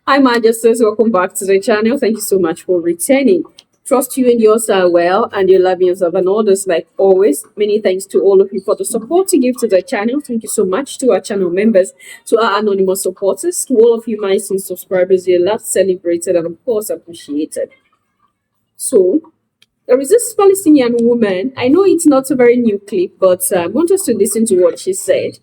Hi, Majesties. Welcome back to the channel. Thank you so much for returning. Trust you and yours are well, and you love yourself and others like always. Many thanks to all of you for the support you give to the channel. Thank you so much to our channel members, to our anonymous supporters, to all of you, my subscribers. You love, celebrated, and of course appreciated. So, there is this Palestinian woman. I know it's not a very new clip, but I want us to listen to what she said.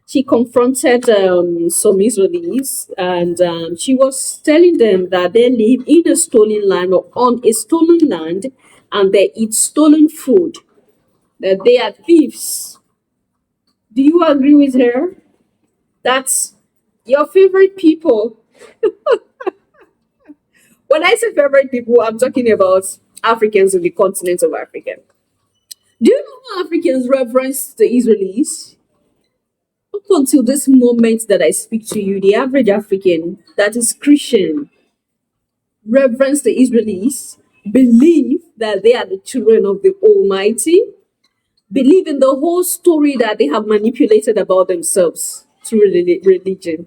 She confronted some Israelis, and she was telling them that they live in a stolen land or on a stolen land, and they eat stolen food, that they are thieves. Do you agree with her? That's your favorite people. When I say favorite people, I'm talking about Africans on the continent of Africa. Do you know how Africans reverence the Israelis? Up until this moment that I speak to you, the average African that is Christian reverence the Israelis, believe that they are the children of the Almighty, believe in the whole story that they have manipulated about themselves through religion.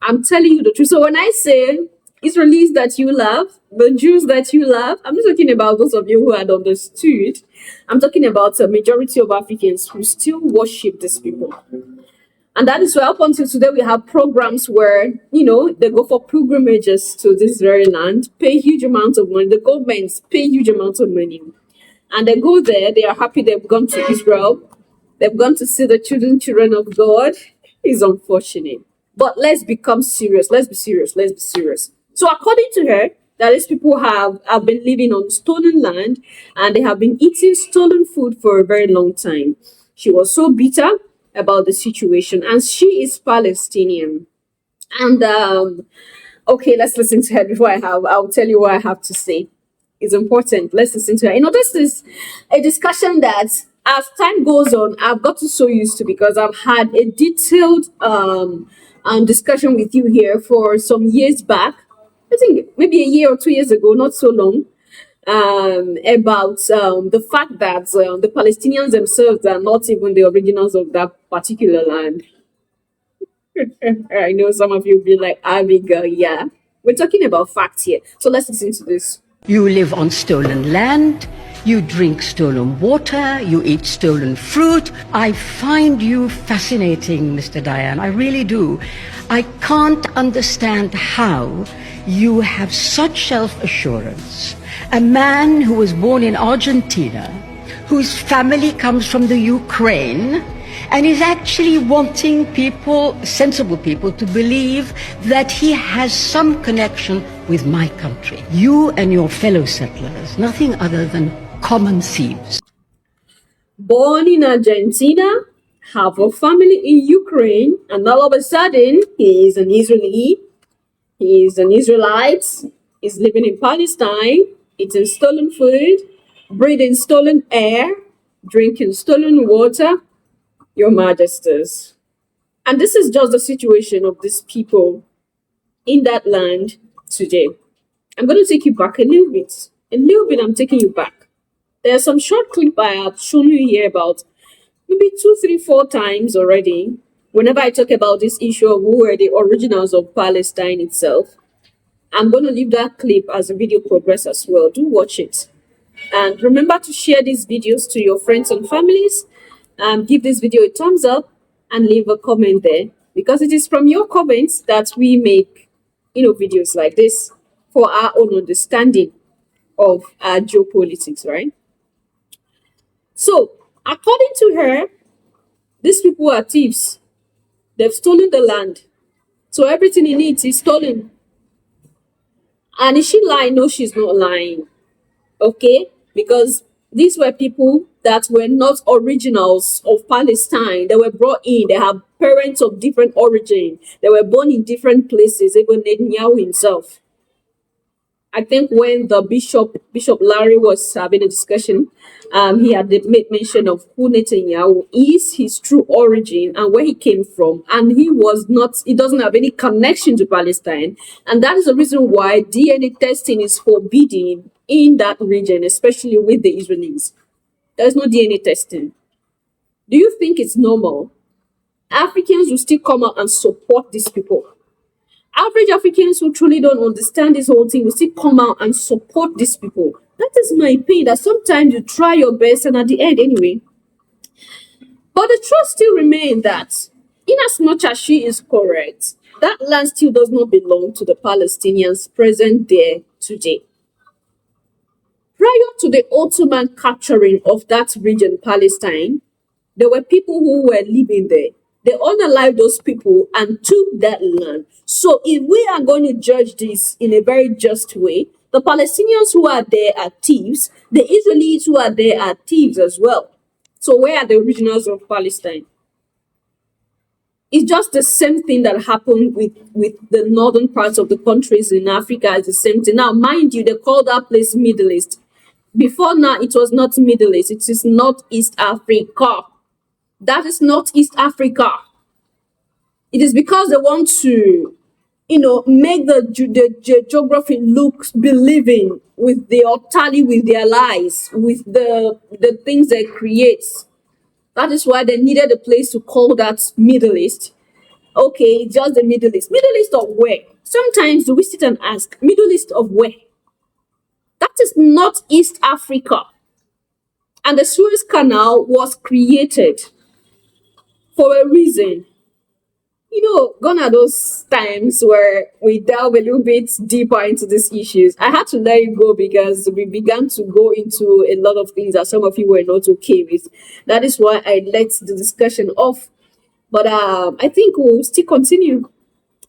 I'm telling you the truth. So when I say Israelis that you love, the Jews that you love, I'm not talking about those of you who had understood. I'm talking about a majority of Africans who still worship these people. And that is why up until today we have programs where, they go for pilgrimages to this very land, pay huge amounts of money. The governments pay huge amounts of money. And they go there, they are happy they've gone to Israel. They've gone to see the children of God. It's unfortunate. But let's become serious. Let's be serious. Let's be serious. So according to her, that these people have been living on stolen land and they have been eating stolen food for a very long time. She was so bitter about the situation, and she is Palestinian. And okay, let's listen to her before I'll tell you what I have to say. It's important. Let's listen to her. This is a discussion that as time goes on, I've got so used to, because I've had a detailed discussion with you here for some years back. I think maybe a year or 2 years ago, not so long, about the fact that the Palestinians themselves are not even the originals of that particular land. I know some of you will be like, Abigail, yeah. We're talking about facts here. So let's listen to this. You live on stolen land, you drink stolen water, you eat stolen fruit. I find you fascinating, Mr. Diane. I really do. I can't understand how you have such self-assurance. A man who was born in Argentina, whose family comes from the Ukraine, and is actually wanting people, sensible people, to believe that he has some connection with my country. You and your fellow settlers, nothing other than common thieves. Born in Argentina, have a family in Ukraine, and all of a sudden, he is an Israeli, he is an Israelite, he's living in Palestine, eating stolen food, breathing stolen air, drinking stolen water, Your Majesties. And this is just the situation of these people in that land today. I'm going to take you back a little bit. I'm taking you back. There's some short clip I have shown you here about maybe 2, 3, 4 times already. Whenever I talk about this issue of who were the originals of Palestine itself, I'm going to leave that clip as the video progress as well. Do watch it. And remember to share these videos to your friends and families. Give this video a thumbs up and leave a comment there, because it is from your comments that we make videos like this for our own understanding of geopolitics, right? So according to her, these people are thieves. They've stolen the land, so everything in it is stolen. And is she lying? No, she's not lying. Okay, because these were people that were not originals of Palestine. They were brought in. They have parents of different origin. They were born in different places. Even Netanyahu himself. I think when the Bishop Larry was having a discussion, he had made mention of who Netanyahu is, his true origin, and where he came from. And he doesn't have any connection to Palestine. And that is the reason why DNA testing is forbidden in that region, especially with the Israelis. There's no DNA testing. Do you think it's normal? Africans will still come out and support these people. average Africans who truly don't understand this whole thing will still come out and support these people. That is my pain, that sometimes you try your best and at the end anyway. But the truth still remains that, in as much as she is correct, that land still does not belong to the Palestinians present there today. Prior to the Ottoman capturing of that region, Palestine, there were people who were living there. They unalived those people and took that land. So if we are going to judge this in a very just way, the Palestinians who are there are thieves. The Israelis who are there are thieves as well. So where are the originals of Palestine? It's just the same thing that happened with the northern parts of the countries in Africa. It's the same thing. Now, mind you, they call that place Middle East. Before now, it was not Middle East. It is Northeast Africa. That is Northeast Africa. It is because they want to, make the geography look believing with their tally with their lies, with the things they create. That is why they needed a place to call that Middle East. Okay, just the Middle East. Middle East of where? Sometimes we sit and ask, Middle East of where? That is Northeast Africa. And the Suez Canal was created for a reason. Gone are those times where we delve a little bit deeper into these issues. I had to let it go because we began to go into a lot of things that some of you were not okay with. That is why I let the discussion off. But I think we'll still continue.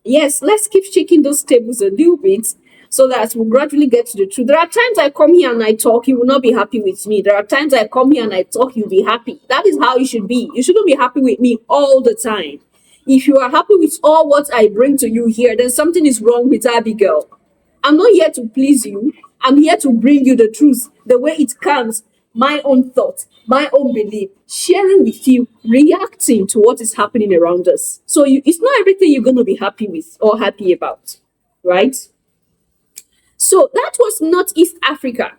Yes, let's keep shaking those tables a little bit so that we'll gradually get to the truth. There are times I come here and I talk, you will not be happy with me. There are times I come here and I talk, you'll be happy. That is how you should be. You shouldn't be happy with me all the time. If you are happy with all what I bring to you here, then something is wrong with Abigail. I'm not here to please you. I'm here to bring you the truth, the way it comes, my own thought, my own belief, sharing with you, reacting to what is happening around us. So it's not everything you're going to be happy with or happy about, right? So that was Northeast Africa.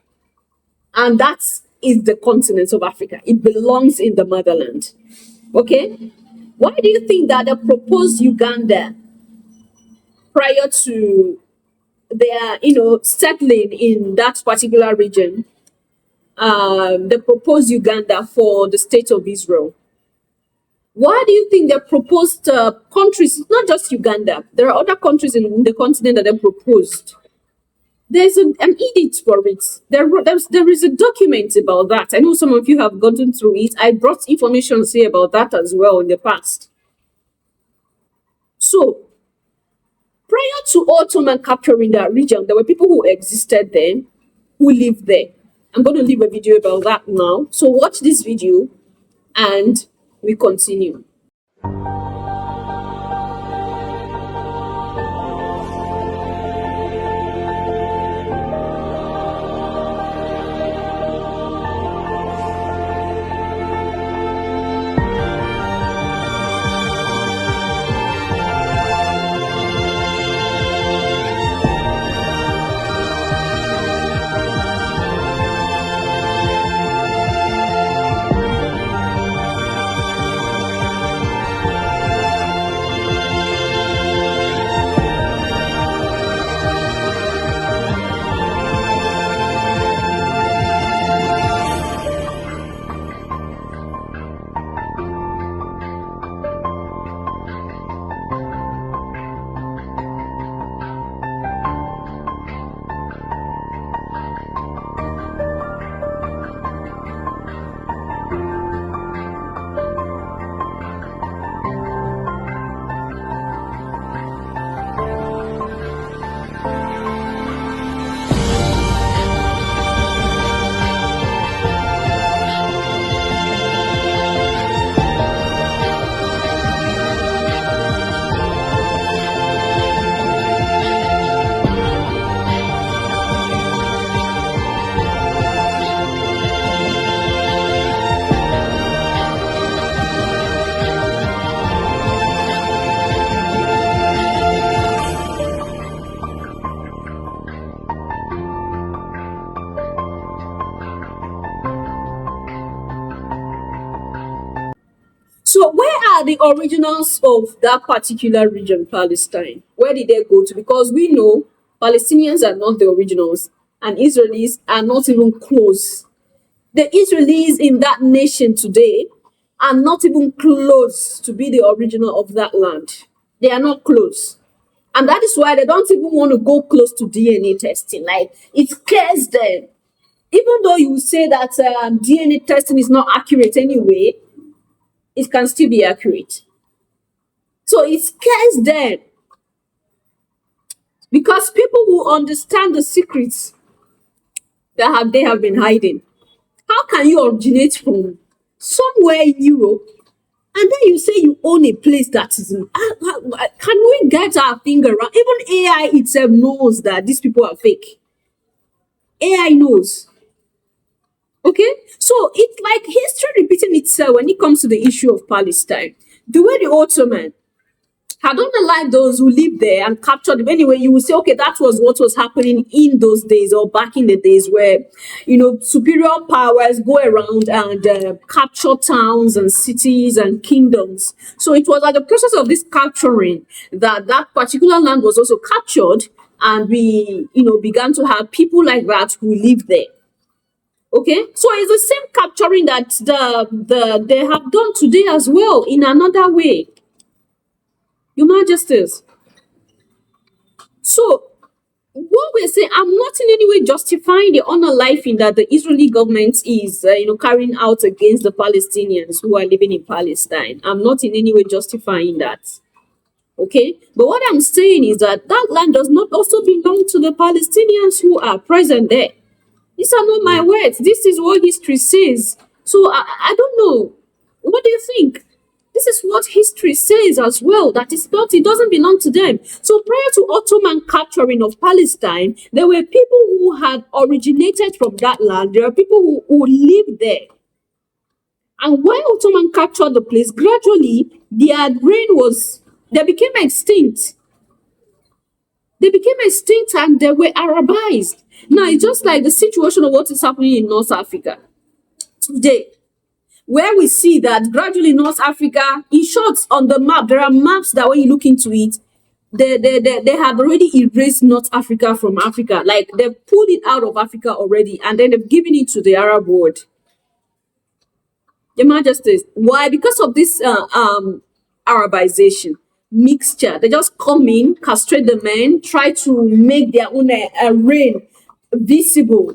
And that is the continent of Africa. It belongs in the motherland. Okay? Why do you think that the proposed Uganda, prior to their, settling in that particular region, they proposed Uganda for the state of Israel? Why do you think they proposed countries, not just Uganda, there are other countries in the continent that they proposed? There's an edict for it. There is a document about that. I know some of you have gotten through it. I brought information here about that as well in the past. So, prior to Ottoman capturing that region, there were people who existed there, who lived there. I'm going to leave a video about that now. So watch this video and we continue. are the originals of that particular region, Palestine? Where did they go to? Because we know Palestinians are not the originals and Israelis are not even close. The Israelis in that nation today are not even close to be the original of that land. They are not close. And that is why they don't even want to go close to DNA testing. Like, it scares them. Even though you say that DNA testing is not accurate anyway, it can still be accurate. So it scares them because people will understand the secrets that they have been hiding. How can you originate from somewhere in Europe and then you say you own a place that is in, can we get our finger around? Even AI itself knows that these people are fake. AI knows. Okay, so it's like history repeating itself when it comes to the issue of Palestine. The way the Ottoman had unlike those who lived there and captured them anyway, you would say, okay, that was what was happening in those days or back in the days where, superior powers go around and capture towns and cities and kingdoms. So it was like the process of this capturing that particular land was also captured, and we, began to have people like that who lived there. Okay, so it's the same capturing that they have done today as well in another way, Your Majesties. So what we're saying, I'm not in any way justifying the unaliving that the Israeli government is, carrying out against the Palestinians who are living in Palestine. I'm not in any way justifying that. Okay, but what I'm saying is that that land does not also belong to the Palestinians who are present there. These are not my words. This is what history says. So I don't know. What do you think? This is what history says as well, that it doesn't belong to them. So prior to Ottoman capturing of Palestine, there were people who had originated from that land. There are people who lived there. And when Ottoman captured the place, gradually they became extinct. They became extinct and they were Arabized. Now, it's just like the situation of what is happening in North Africa today, where we see that gradually North Africa, in short, on the map, there are maps that when you look into it, they have already erased North Africa from Africa. Like, they've pulled it out of Africa already, and then they've given it to the Arab world. Your Majesties, why? Because of this Arabization mixture. They just come in, castrate the men, try to make their own reign visible.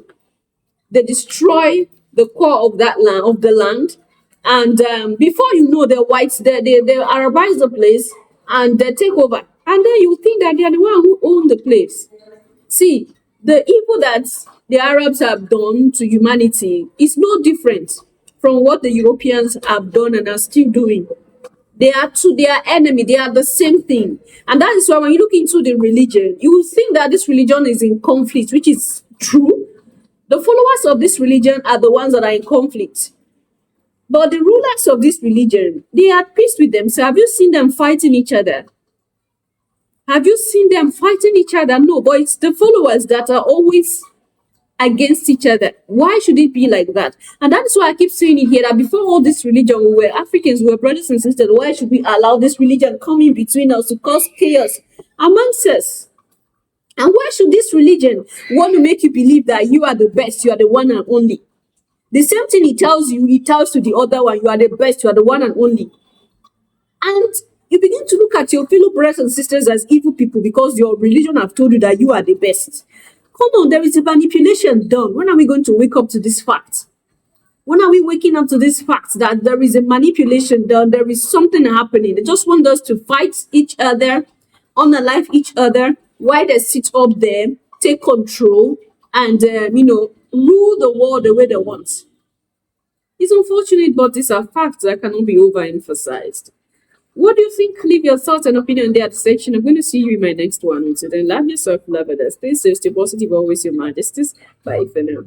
They destroy the core of the land, and before you know, the whites they Arabize the place and they take over, and then you think that they are the one who own the place. See, the evil that the Arabs have done to humanity is no different from what the Europeans have done and are still doing. They are to their enemy. They are the same thing. And that is why when you look into the religion, you will think that this religion is in conflict, which is true. The followers of this religion are the ones that are in conflict. But the rulers of this religion, they are at peace with themselves. Have you seen them fighting each other? Have you seen them fighting each other? No, but it's the followers that are always against each other. Why should it be like that? And that's why I keep saying it here, that before all this religion, we were Africans, we were brothers and sisters. Why should we allow this religion come in between us to cause chaos amongst us? And why should this religion want to make you believe that you are the best, you are the one and only? The same thing it tells you, it tells to the other one, you are the best, you are the one and only. And you begin to look at your fellow brothers and sisters as evil people because your religion have told you that you are the best. Come on, there is a manipulation done. When are we going to wake up to this fact? When are we waking up to this fact that there is a manipulation done? There is something happening. They just want us to fight each other, unalive each other, while they sit up there, take control, and, rule the world the way they want. It's unfortunate, but these are facts that cannot be overemphasized. What do you think? Leave your thoughts and opinion there at the section. I'm going to see you in my next one. Until then, love yourself, love others. Stay safe, stay positive, always, Your Majesties. Bye for now.